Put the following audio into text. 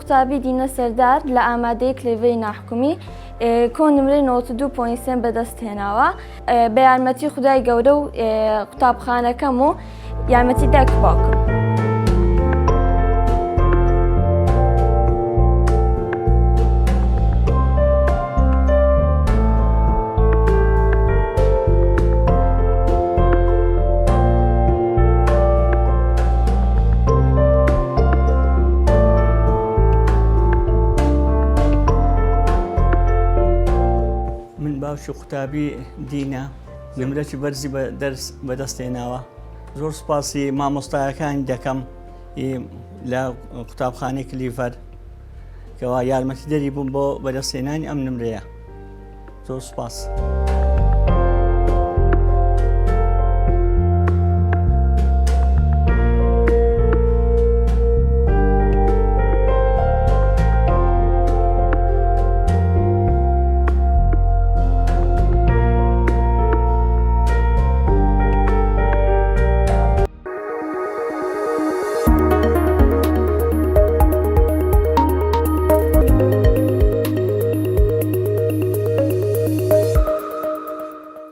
قوتابی دینە سەردار لە ئامادەی کلێڤەی ناحکومی کۆ نمرەی 92.3 بەدەست هێناوە بە یارمەتی خودای گەورە و قوتابخانەکەم و یارمەتی دایک و باوکم. باوکی قوتابی دینە نمرەی بەرزی دەرس بەدەستێناوە. زۆر سوپاسی مامۆستایەکانی دەکەم لە قوتابخانەی کلیڤەر کەوا یارمەتی دەری بووم بۆ بەدەستێنانی ئەم نمرەیە. زۆر سوپاس.